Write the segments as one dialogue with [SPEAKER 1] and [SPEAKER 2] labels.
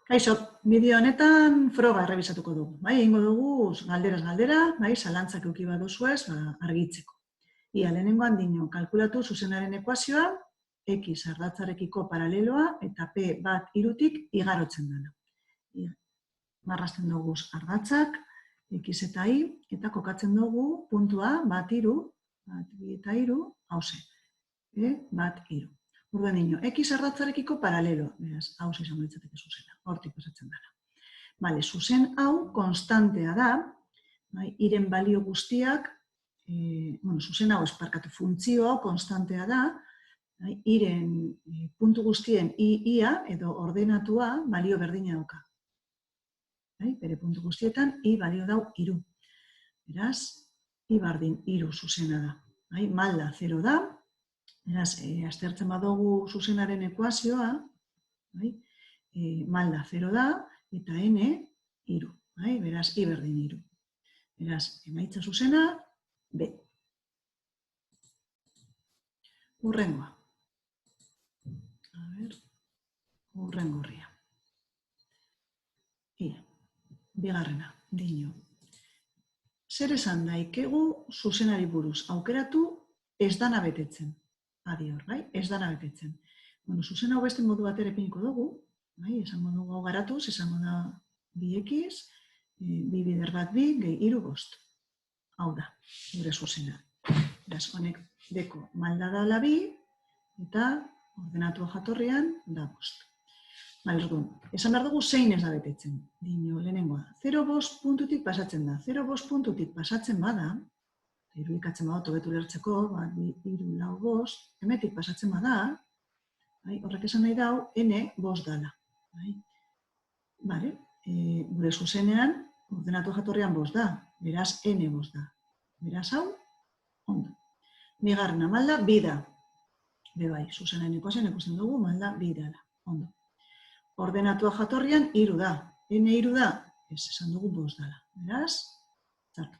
[SPEAKER 1] Kaixo, bideo honetan froga errebisatuko dugu. Egingo dugu galderaz galdera, zalantzak eduki baduzuez argitzeko. Ia lehenengoan dino, kalkulatu zuzenaren ekuazioa, x ardatzarekiko paraleloa eta p bat irutik igarotzen dena. Marrazten dugu ardatzak, x eta y, eta kokatzen dugu puntua bat iru, bat bi eta iru, hauze, bat iru. Urduan dino, x ardatzarekiko paralelo, beraz, hauze izango litzateke zuzena, hortik pasatzen dara. Bale, zuzen hau konstantea da, iren balio guztiak, zuzen hau esparkatu funtzio hau konstantea da, iren puntu guztien ia edo ordenatua balio berdina dauka. Bere puntu guztietan i balio dau iru. Beraz, i bardin iru zuzena da. Malda 0 da, beraz, aztertzen badugu zuzenaren ekuazioa, malda 0 da, eta n iru. Beraz, i berdin iru. Beraz, emaitza zuzena, b. Hurrengoa. Hurrengorria. Bigarrena, dino. Zer esan daikegu zuzenari buruz aukeratu ez dana betetzen. Adior, ez dana betetzen. Zuzen hau beste modu batera ipiniko dugu, esango dugu hau garatuz, esango da 2x, 2 bider bat 2, gehi 3 5. Hau da, gure zuzena. Beraz, honek deko malda dala 2, eta ordenatua jatorrian da 5. Esan behar dugu zein ez da betetzen. Dino, lehenengoa, 0,5 puntutik pasatzen da. 0,5 puntutik pasatzen bada, irudikatzen bada, tobetu lertzeko, 2, 3, 4, 5, hemetik pasatzen bada, horrek esan nahi dau, n 5 dala. Gure zuzenean, ordenatu jatorrian 5 da, beraz n 5 da. Beraz hau, ondo. Bigarrena, malda 2 da. Bebai, zuzenaren ekuazioan ikusten dugu, malda 2 dala. Ondo. Ordenatua jatorrian 3 da. N 3 da, ez esan dugu 5 dala. Beraz, zartu.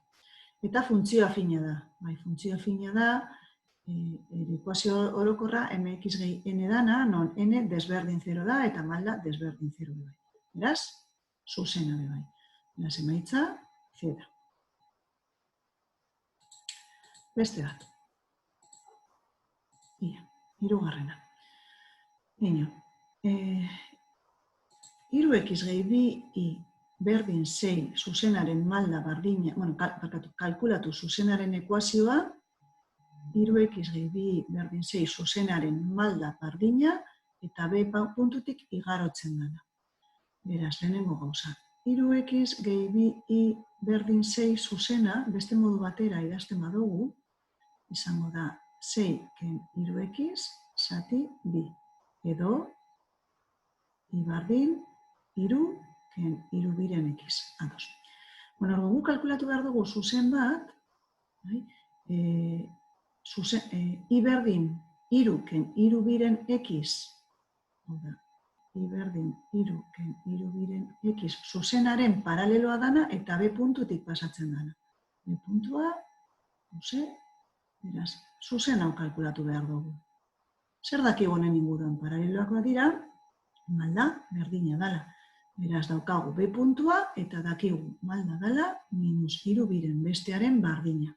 [SPEAKER 1] Eta funtzio afina da. Funtzio afina da, ekuazio orokorra mx gehi n dana, non n desberdin 0 da, eta malda desberdin 0 da. Beraz, zuzena bebai. Beraz, emaitza, C da. Beste bat. Hirugarrena. Dino. 3x gehi 2i berdin 6 zuzenaren malda bardina, kalkulatu zuzenaren ekuazioa, 3x gehi 2i berdin 6 zuzenaren malda bardina, eta b puntutik igarotzen dena. Beraz, lehenengo gauza. 3x gehi 2i berdin 6 zuzena, beste modu batera idazten badugu, izango da 6 ken 3x zati 2. Edo, i bardin 3 ken 3 biren x. Ados. Gu kalkulatu behar dugu zuzen bat, i berdin 3 ken 3 biren x, i berdin 3 ken 3 biren x zuzenaren paraleloa dana eta b puntutik pasatzen dana. B puntua, beraz, zuzen hau kalkulatu behar dugu. Zer dakigonen inguruan paraleloak dira, malda berdina dala. Beraz, daukagu b puntua eta dakigu malda dala minus 3 biren bestearen bardina.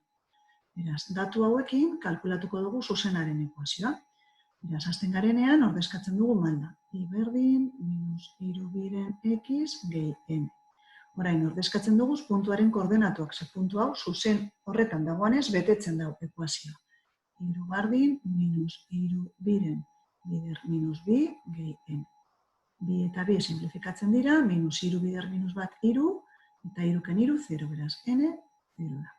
[SPEAKER 1] Beraz, datu hauekin kalkulatuko dugu zuzenaren ekuazioa. Beraz, hasten garenean ordezkatzen dugu malda. I berdin minus 3 biren x gehi n. Orain, ordezkatzen dugu puntuaren koordenatuak, ze puntu hau zuzen horretan dagoanez betetzen dago ekuazioa. 3 bardin minus 3 biren bider minus 2 gehi n. 2 eta 2 simplifikatzen dira, minus 3 bider minus bat 3, eta 3 ken 3, 0, beraz, n, 0 da.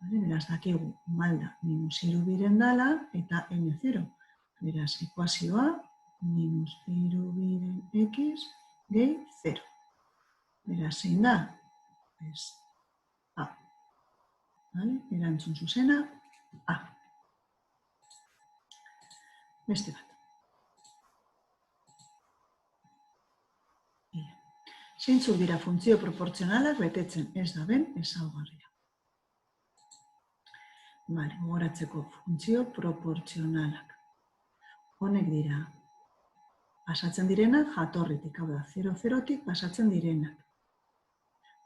[SPEAKER 1] Beraz, dakigu malda minus 3 biren dala, eta n 0. Beraz, ekuazioa, minus 3 biren x, gehi 0. Beraz, zein da? Ez, a. Erantzun zuzena, a. Beste bat. Zeintzuk dira funtzio proportzionalak betetzen ez da ben ezaugarria. Gogoratzeko funtzio proportzionalak. Honek dira pasatzen direnak jatorritik, hau da, 0,0tik pasatzen direnak.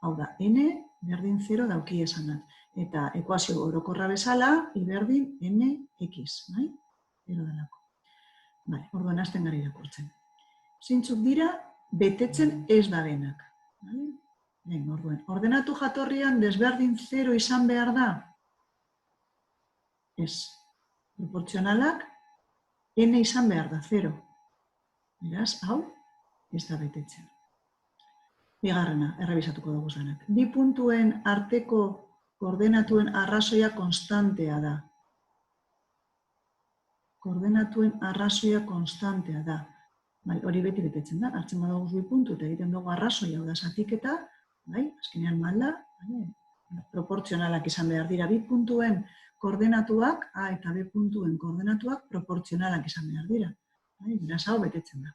[SPEAKER 1] Hau da, n berdin 0 dauki esanak. Eta ekuazio orokorra bezala, I berdin mx, bai? 0 delako. Bale, orduan hasten gara irakurtzen. Zeintzuk dira, betetzen ez dabenak. Orduan, ordenatu jatorrian desberdin 0 izan behar da? Ez. Proportzionalak, n izan behar da, 0. Beraz, hau, ez da betetzen. Bigarrena, errebisatuko dugu zanak. Bi puntuen arteko koordenatuen arrazoia konstantea da. Koordenatuen arrazoia konstantea da. Hori beti betetzen da, hartzen badugu bi puntu eta egiten dugu arrazoia, hau da zatiketa, azkenean malda, proportzionalak izan behar dira. Bi puntuen koordenatuak, A eta B puntuen koordenatuak proportzionalak izan behar dira. Beraz, hau betetzen da.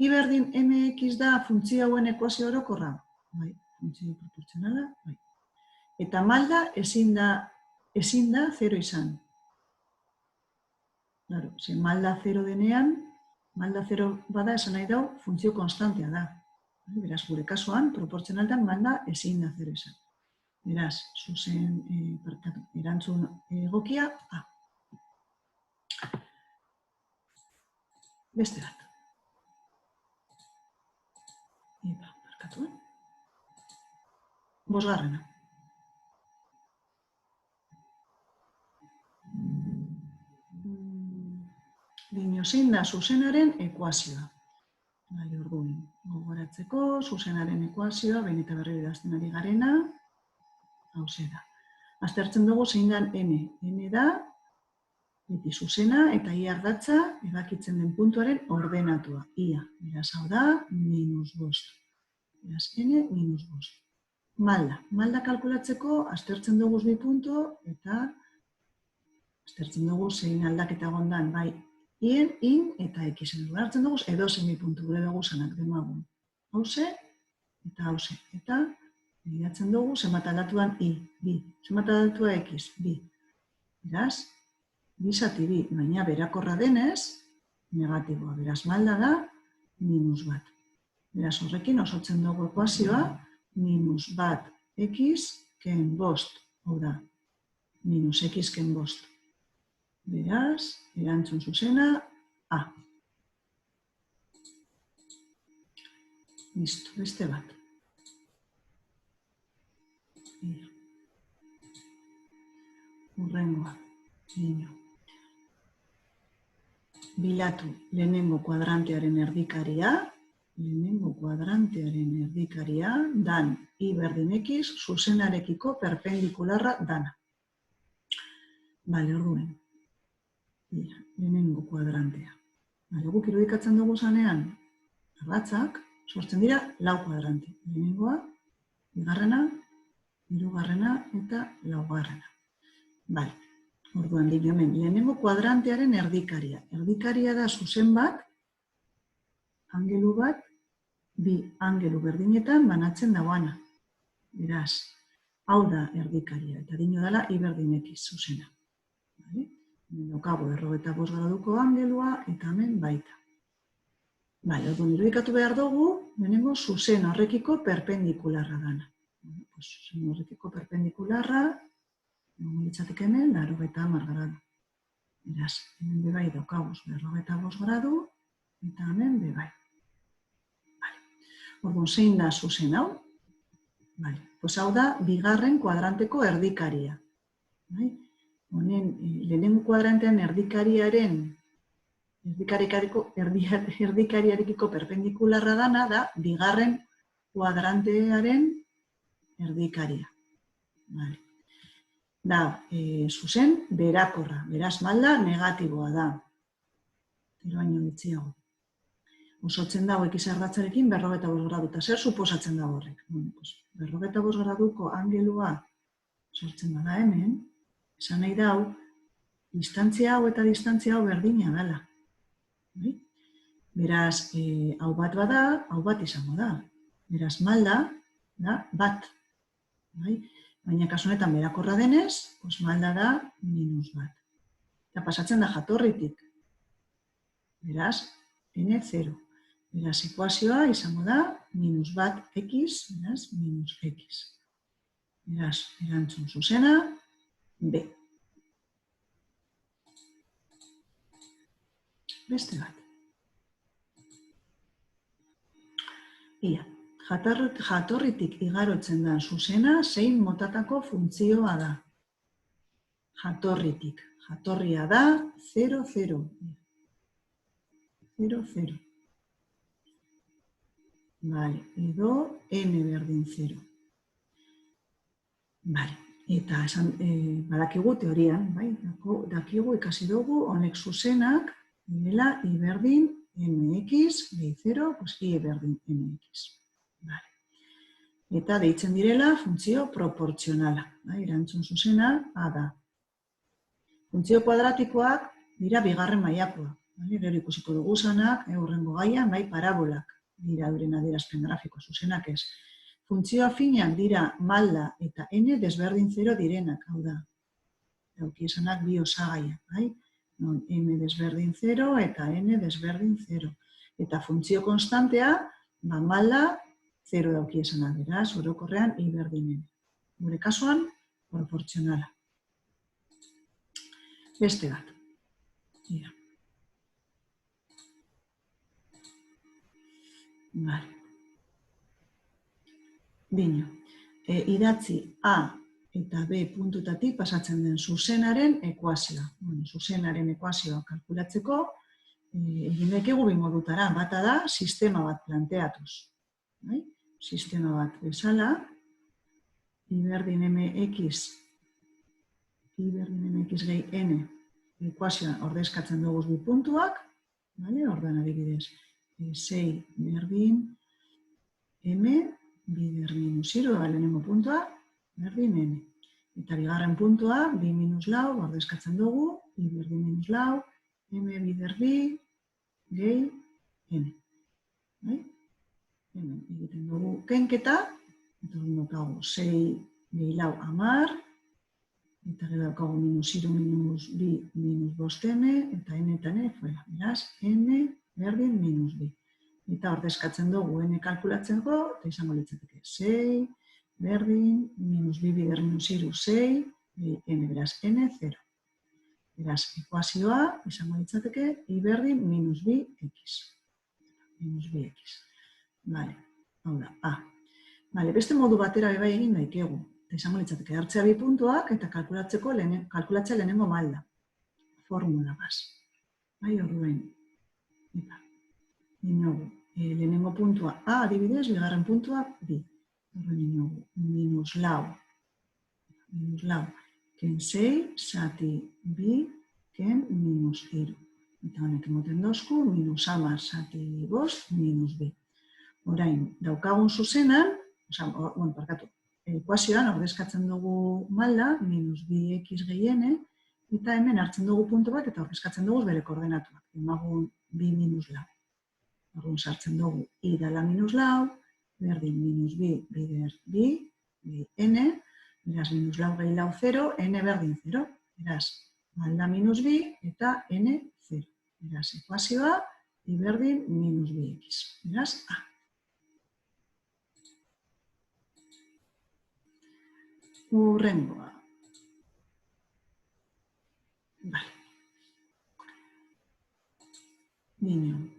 [SPEAKER 1] I berdin mx da funtzio hauen ekuazio orokorra? Funtzio proportzionala, Eta malda ezin da 0 izan. Ze malda 0 denean, malda 0 bada esan nahi dau, funtzio konstantea da. Beraz, gure kasuan, proportzionaltan malda ezin da 0 izan. Beraz, zuzen erantzun egokia, A. Beste bat. Bosgarrena. Dino zein da zuzenaren ekuazioa. Orduan, gogoratzeko, zuzenaren ekuazioa, behin eta berriro idazten ari garena, hauxe da. Aztertzen dugu zein dan n. N da, beti zuzena eta I ardatza ebakitzen den puntuaren ordenatua. Ia, beraz hau da, -5. Beraz, n -5. Malda. Malda kalkulatzeko, aztertzen dugu bi puntu eta aztertzen dugu zein aldaketa gondan, bai, ien, in eta x. Hartzen dugu edozen bi puntu, gure dugu zanak demagun. Hauze eta hauze. Eta begiratzen dugu zenbat aldatuan I, bi. Zenbat aldatua x, bi. Beraz, bi zati bi, baina berakorra denez, negatiboa. Beraz, malda da, -1. Beraz, horrekin osotzen dugu ekuazioa, -1x ken 5. Hau da, -x ken 5. Beraz, erantzun zuzena, A. Listo, beste bat. Hurrengoa. Bilatu lehenengo kuadrantearen erdikaria, dan I berdin x zuzenarekiko perpendikularra dana. Bale, orduen. Lehenengo kuadrantea. Guk irudikatzen dugu zanean, ardatzak sortzen dira lau kuadrante. Lehenengoa, bigarrena, hirugarrena eta laugarrena. Bale, orduan dinomen, lehenengo kuadrantearen erdikaria. Erdikaria da zuzen bat, angelu bat, bi angelu berdinetan banatzen dagoana. Beraz, hau da erdikaria, eta dino dela I berdin x zuzena. Daukagu 45 graduko angelua eta hemen baita. Orduan irudikatu behar dugu, lehenengo zuzen horrekiko perpendikularra dana. Zuzen horrekiko perpendikularra, litzateke hemen 90 gradu. Beraz, hemen bebai daukaguz 45 gradu, eta hemen bebai. Orduan, zein da zuzen hau? Hau da, bigarren kuadranteko erdikaria. Honen, lehenengo kuadrantean erdikariarekiko perpendikularra dana da, bigarren kuadrantearen erdikaria. Da, zuzen, berakorra. Beraz, malda, negatiboa da. Zero baino ditziago. Osotzen dago x ardatzarekin 45 gradu. Eta zer suposatzen dago horrek? 45 graduko angelua sortzen bada hemen, esan nahi dau, distantzia hau eta distantzia hau berdina dela. Beraz, hau bat bada, hau bat izango da. Beraz, malda, da, bat. Baina kasu honetan berakorra denez, malda da -1. Eta pasatzen da jatorritik. Beraz, n0. Beraz, ekuazioa izango da minus bat x, beraz, minus x. Beraz, erantzun zuzena, B. Beste bat. Ia, jatorritik igarotzen da zuzena zein motatako funtzioa da. Jatorritik. Jatorria da 0, 0. 0, 0. Vale, edo n berdin 0. Vale, eta badakigu teorian, bai, dakigu ikasi dugu honek zuzenak direla i berdin mx gehi 0, pues i berdin mx. Vale. Eta deitzen direla funtzio proportzionala. Erantzun zuzena A da. Funtzio kuadratikoak dira bigarren mailakoak. Gero ikusiko dugu zanak, hurrengo gaian, bai, parabolak dira euren adierazpen grafiko zuzenak ez. Funtzio afinak dira malda eta n desberdin 0 direnak, hau da. Dauki esanak bi osagaiak, bai? Non m desberdin 0 eta n desberdin 0. Eta funtzio konstantea, ba, malda 0 dauki esanak, beraz, orokorrean i berdin n. Gure kasuan, proportzionala. Beste bat. Ia. Vale. Bino, idatzi A eta B puntutatik pasatzen den zuzenaren ekuazioa. Zuzenaren ekuazioa kalkulatzeko, egin dekegu bi modutara. Bata da, sistema bat planteatuz. Sistema bat bezala, i berdin mx gehi n ekuazioan ordezkatzen dugu bi puntuak, orduan adibidez, 6 berdin m bider minus 0, lehenengo puntua, berdin n. Eta bigarren puntua, bi minus lau, ordezkatzen dugu, i berdin minus lau, m bider bi, gehi n. Hemen egiten dugu kenketa, eta daukagu 6 gehi lau 10, eta gero daukagu minus 0, minus bi, minus bost m, eta n eta n, fuera. Beraz, n berdin minus bi. Eta ordezkatzen dugu n kalkulatzeko, eta izango litzateke 6, berdin, minus bi bider minus 0, 6, n, beraz, n, 0. Beraz, ekuazioa izango litzateke i berdin minus bi x. Minus bi x. Vale, hau da, A. Vale, beste modu batera bai egin daikegu. Eta izango litzateke hartzea bi puntuak eta kalkulatzea lehenengo malda. Formula baz. Bai, orduen. Eta. Inogu, lehenengo puntua A adibidez, bigarren puntua B. Horren inogu, minus lau, ken 6, zati B, ken minus 0. Eta honek emoten dozku, minus 10, zati bost, minus B. Orain, daukagun zuzenan, ekuazioan ordezkatzen dugu malda, minus 2x gehi n, eta hemen hartzen dugu puntu bat, eta ordezkatzen dugu bere koordenatuak. Emagun B minus lau. Orduan sartzen dugu i dela minus lau, berdin minus bi bider bi, n, beraz minus lau gehi lau 0, n berdin 0. Beraz, malda minus bi eta n 0. Beraz, ekuazioa i berdin minus bi x. Beraz, A. Hurrengoa. Vale.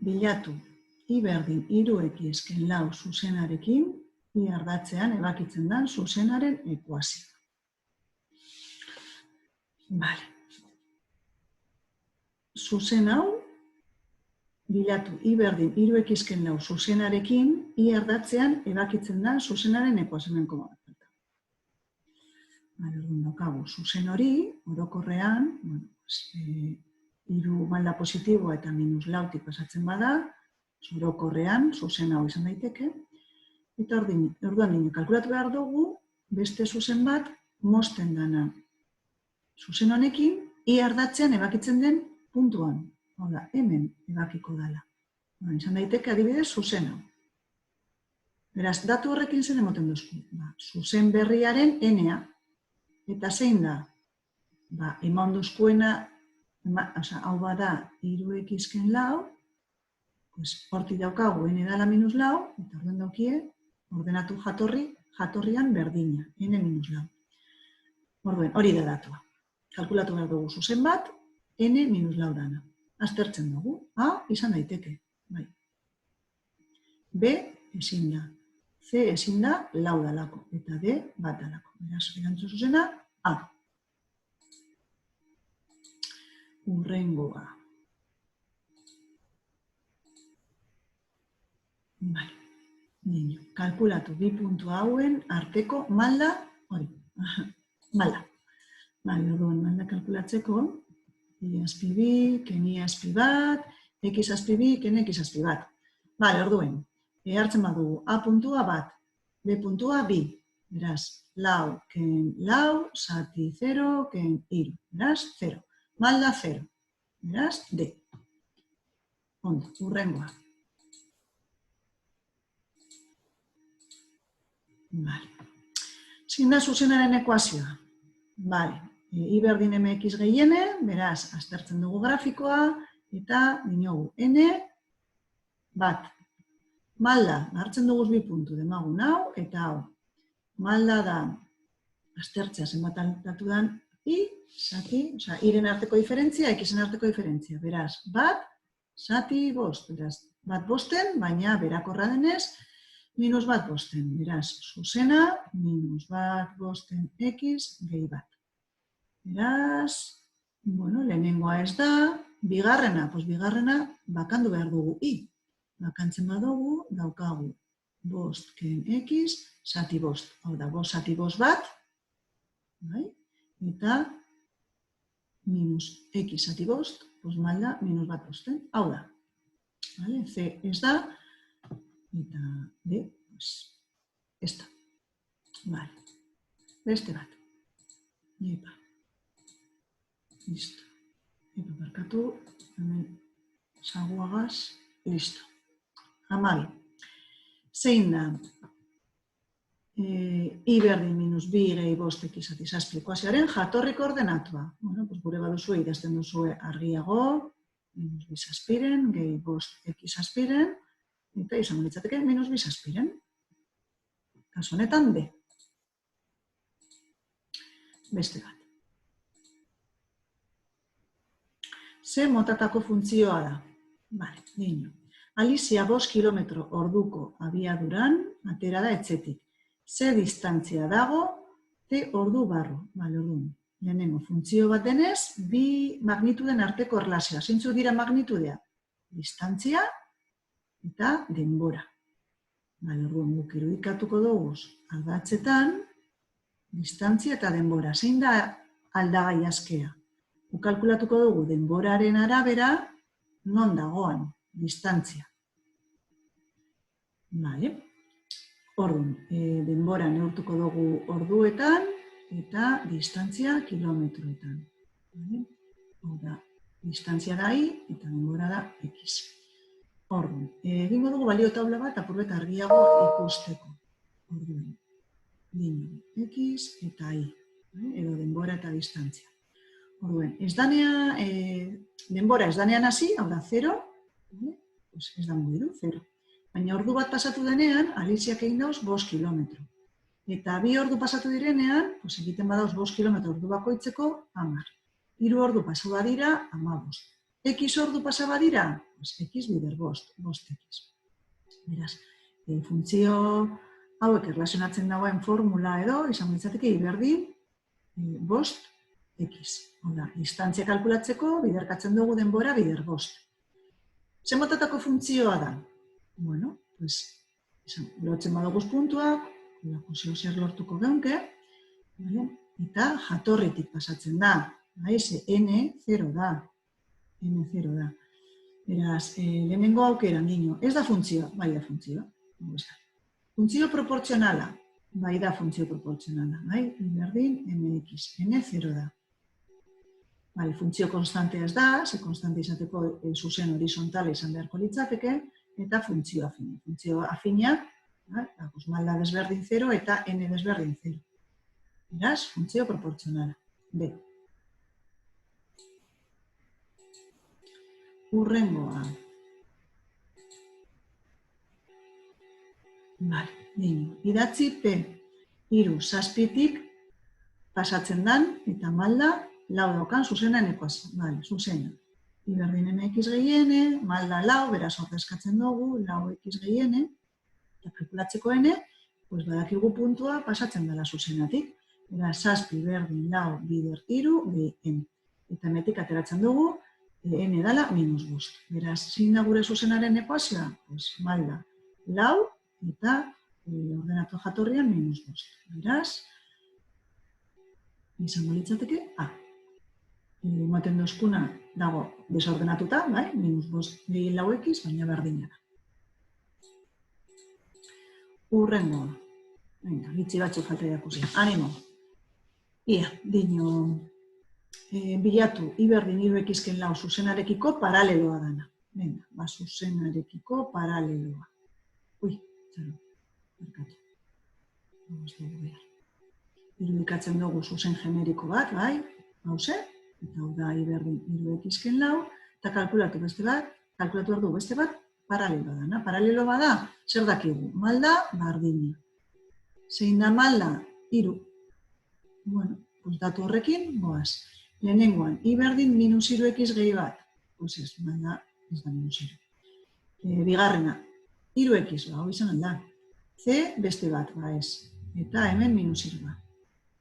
[SPEAKER 1] Bilatu. I berdin 3x ken lau zuzenarekin, i ardatzean ebakitzen da zuzenaren ekuazioa. Vale. Zuzen hau, bilatu i berdin 3x ken lau zuzenarekin, i ardatzean ebakitzen da zuzenaren ekuazioen komodak. Daukagu, zuzen hori, orokorrean, hiru malda positiboa eta minus lautik pasatzen bada, orokorrean, zuzen hau izan daiteke, eta orduan kalkulatu behar dugu, beste zuzen bat, mozten dana. Zuzen honekin, i ardatzean ebakitzen den puntuan. Hau da, hemen ebakiko dela. Izan daiteke adibidez zuzen hau. Beraz, datu horrekin zen emoten duzku. Zuzen berriaren n-a. Eta zein da? Eman duzkuena, hau bada 3x ken lau, Hortik daukagu n dala minus lau, eta orduan daukie, ordenatu jatorrian berdina, n minus lau. Orduan, hori da datua. Kalkulatu behar dugu zuzen bat, n minus lau dana. Aztertzen dugu, A izan daiteke. Bai. B ezin da. C ezin da lau dalako, eta D bat dalako. Beraz, erantzun zuzena, A. Hurrengoa. Vale. Kalkulatu bi puntu hauen arteko malda, hori, malda. Vale, orduan malda kalkulatzeko, I azpi bi, ken I azpi bat, X azpi bi, ken X azpi bat. Vale, orduan, hartzen badugu A puntua bat, B puntua bi, beraz, lau, ken lau, zati 0, ken iru, beraz, 0. Malda 0, beraz, D. Ondo, hurrengoa. Vale. Zein da zuzenaren ekuazioa? Vale. I berdin mx gehiene, beraz, aztertzen dugu grafikoa, eta dinogu n bat. Malda, hartzen dugu bi puntu, demagun hau, eta hau. Malda da, aztertzea zenbat aldatu dan, I, zati, oza, iren arteko diferentzia, xen arteko diferentzia. Beraz, bat, zati, bost. Beraz, bat bosten, baina berakorra denez, minus bat bosten. Beraz, zuzena, minus bat bosten x gehi bat. Beraz, lehenengoa ez da, bigarrena bakandu behar dugu I. Bakantzen badugu, daukagu bost ken x, zati bost. Hau da, bost zati bost bat, eta minus x zati bost, malda minus bat bosten. Hau da, C ez da, eta D, ez da. Beste bat. Epa. Listo. Epa, barkatu, hemen zaguagaz, listo. Hamabi. Zein da? I berdin minus bi gehi bost x zati zazpi ekuazioaren jatorriko ordenatua. Gure baduzue idazten duzue argiago, minus bi zazpiren, gehi bost x zazpiren, eta izango litzateke minus bi zazpiren. Kasu honetan D. Beste bat. Ze motatako funtzioa da. Alizia 5 kilometro orduko abiaduran atera da etxetik. Ze distantzia dago, T ordu barru. Lehenengo funtzio bat denez, bi magnituden arteko erlazioa. Zeintzu dira magnitudea? Distantzia eta denbora. Guk irudikatuko dugu aldatzetan, distantzia eta denbora. Zein da aldagai askea? Kalkulatuko dugu denboraren arabera non dagoen distantzia. Orduan, denbora neurtuko dugu orduetan eta distantzia kilometroetan. Hau da, distantzia da I eta denbora da X. Orduan, egingo dugu balio taula bat apurbet argiago ikusteko. Orduan, X eta I, edo denbora eta distantzia. Orduan, denbora ez danean hasi, hau da 0, ez da mugidu, 0. Baina ordu bat pasatu denean, aliziak egin dauz 5 kilometro. Eta 2 ordu pasatu direnean, egiten badauz 5 kilometro ordu bakoitzeko, 10. 3 ordu pasa badira, 15. X ordu pasa badira, X bider 5, 5X. Beraz, funtzio hauek erlazionatzen dagoen formula edo, izan litzateke I berdin 5X. Distantzia kalkulatzeko, biderkatzen dugu denbora bider 5. Zer motatako funtzioa da? Lotzen baduguz puntuak, funtzio zer lortuko geunke, eta jatorritik pasatzen da. N 0 da. Beraz, lehenengo aukeran dino, ez da funtzioa, bai da funtzioa. Funtzio proportzionala, bai da funtzio proportzionala. I berdin mx, n 0 da. Funtzio konstantea ez da, ze konstante izateko zuzen horizontala izan beharko litzateke, eta funtzio afina. Funtzio afina, malda desberdin 0 eta n desberdin 0. Beraz, funtzio proportzionala. B. Hurrengoa. Vale, dino. Idatzi P, 3, 7tik pasatzen dan, eta malda, lau daukan zuzenen ekuazio. Vale, zuzena. I berdin mx gehiene, malda lau, beraz ordezkatzen dugu, lau x gehiene, eta kalkulatzeko ene, pues badakigu puntua pasatzen dela zuzenatik. Beraz, 7 berdin lau bider 3 gehi n. Eta hemetik ateratzen dugu, n dela -5. Beraz, zein da gure zuzenaren ekuazioa? Pues malda lau eta ordenatu jatorrian -5. Beraz, izango litzateke A. Ematen dozkuna dago desordenatuta, bai? -5 gehi lau x, baina berdina da. Urrengoa. Venga, gitzi batzuk falta irakusi. Animo. Ia, dino, bilatu, i berdin 3x lau zuzenarekiko paraleloa dana. Venga, ba, zuzenarekiko paraleloa. Ui, zero, markatu. Irudikatzen dugu zuzen generiko bat, bai, hauze, eta hau da i berdin 3x lau, eta kalkulatu behar du beste bat, paraleloa dana. Paralelo bada, zer dakigu? Malda, bardina. Zein da malda? 3. Bueno, pues datu horrekin, goaz. Lehenengoan, i berdin -3x gehi bat. Pues ez, malda, ez da -0. Bigarrena, 3x, hau izan alda. C, beste bat, ba ez. Eta hemen -3 bat.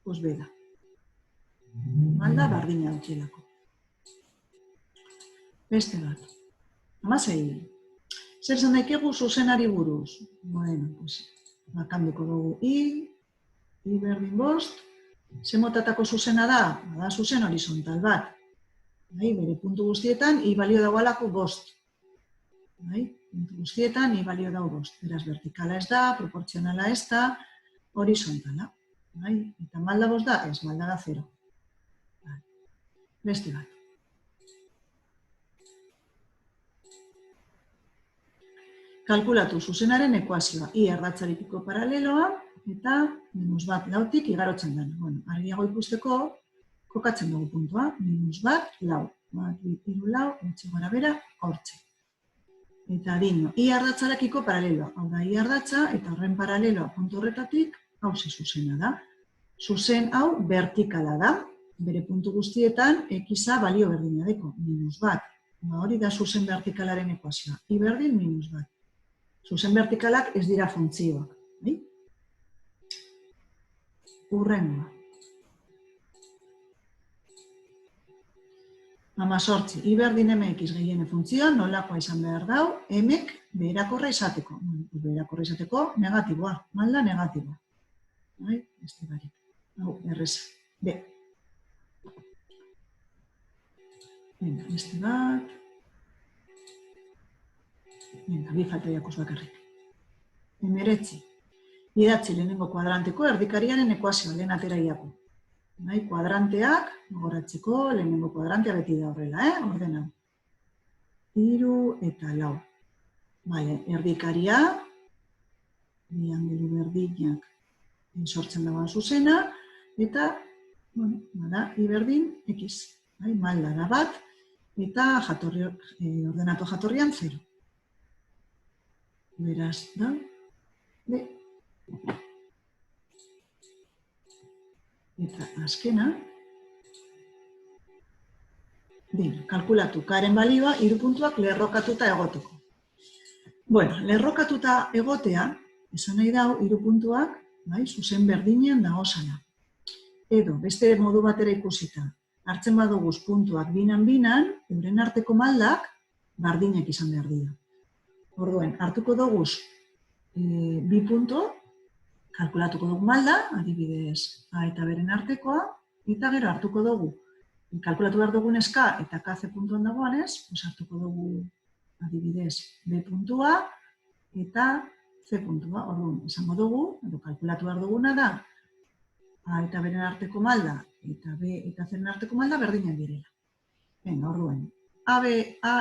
[SPEAKER 1] Pues beda. Malda, bardina dutxelako. Beste bat. 16. Zer zan daikegu zuzenari buruz? Bueno, pues, bakanduko dugu i berdin 5, ze motatako zuzena da? Da zuzen horizontal bat. Bere puntu guztietan, i balio dagoalako 5. Puntu guztietan, i balio dago 5. Beraz, vertikala ez da, proportzionala ez da, horizontala. Eta malda 5 da? Ez, malda da 0. Beste bat. Kalkulatu zuzenaren ekuazioa, i ardatzarekiko paraleloa, eta -1 lautik igarotzen den. Bueno, argiago ikusteko, kokatzen dugu puntua, -1 lau. 1, 2, 3, lau, etxe gara bera, hortxe. Eta dino, i ardatzarekiko paraleloa. Hau da, i ardatza, eta horren paraleloa puntu horretatik, hauze zuzena da. Zuzen hau vertikala da, bere puntu guztietan, ekiza balio berdina deko, -1. Hori da zuzen vertikalaren ekuazioa, i berdin -1. Zuzen vertikalak ez dira funtzioak. Urrengoa. 18. I berdin mx gehiene funtzioa, nolakoa izan behar dau, mk beherakorra izateko. Beherakorra izateko negatiboa, malda negatiboa. Beste barik. Hau, erreza. B. Beste bat. Bi falta jakuz bakarrik. 19. Idatzi lehenengo kuadranteko erdikariaren ekuazioa, lehen atera iaku. Kuadranteak, gogoratzeko, lehenengo kuadrantea beti da horrela, ordena. 3 eta 4. Erdikaria, bi angelu berdinak sortzen dagoen zuzena, eta, bada, i berdin, x. Malda da bat, eta ordenatu jatorrian 0. Beraz, da, B. Eta azkena, kalkulatu karen balioa 3 puntuak lerrokatuta egoteko. Bueno, lerrokatuta egotea, esan nahi dau, 3 puntuak, zuzen berdinean dagozana. Edo, beste modu batera ikusita, hartzen baduguz puntuak binan-binan, euren arteko maldak berdinak izan behar dira. Orduen, hartuko duguz bi puntu, kalkulatuko dugu malda, adibidez A eta beren artekoa, eta gero hartuko dugu, kalkulatu behar dugun eska eta KC puntuan dagoanez, hartuko dugu adibidez B puntua eta C puntua. Orduan, esango dugu, edo kalkulatu behar duguna da, A eta beren arteko malda eta B eta C arteko malda berdinak direla. Orduan, A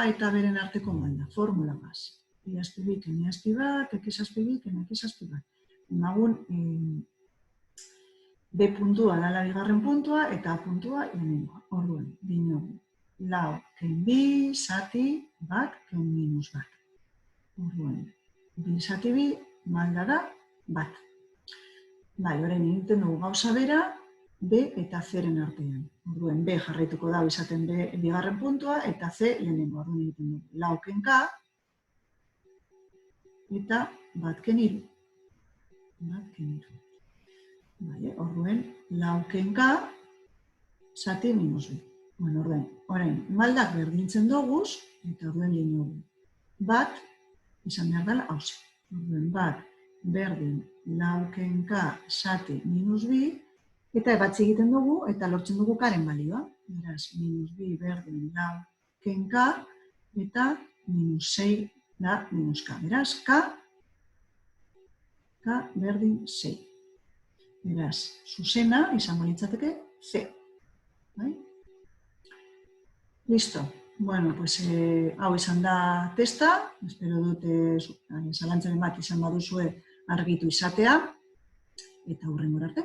[SPEAKER 1] eta beren arteko malda, formula baz. I azpibik, eni azpibak, x azpibik, eni x azpibak. Emagun, B puntua dala bigarren puntua eta A puntua lehenengoa. Orduan, dinogu, lau ken bi, zati, bat, ken minus bat. Orduan, bi zati bi, malda da bat. Bai, orain egiten dugu gauza bera, B eta C-ren artean. Orduen, B jarraituko da izaten B bigarren puntua, eta C lehenengo. Orduen egiten dugu lauken K, eta batken hiru. Orduen, lauken K, zati minus B. Bueno, orain, maldak berdintzen doguz, eta orduen egin dugu. Bat, izan behar dela, hauze. Orduen, bat, berdin, lauken K, zati minus B, eta ebatzi egiten dugu, eta lortzen dugu K-ren balioa. Beraz, minus B berdin lauken K, eta minus 6 da minus K. Beraz, K berdin 6. Beraz, zuzena izango litzateke C. Bai? Listo. Bueno, pues hau izan da testa. Espero dut zalantzaren bat izan baduzue argitu izatea. Eta hurrengora arte.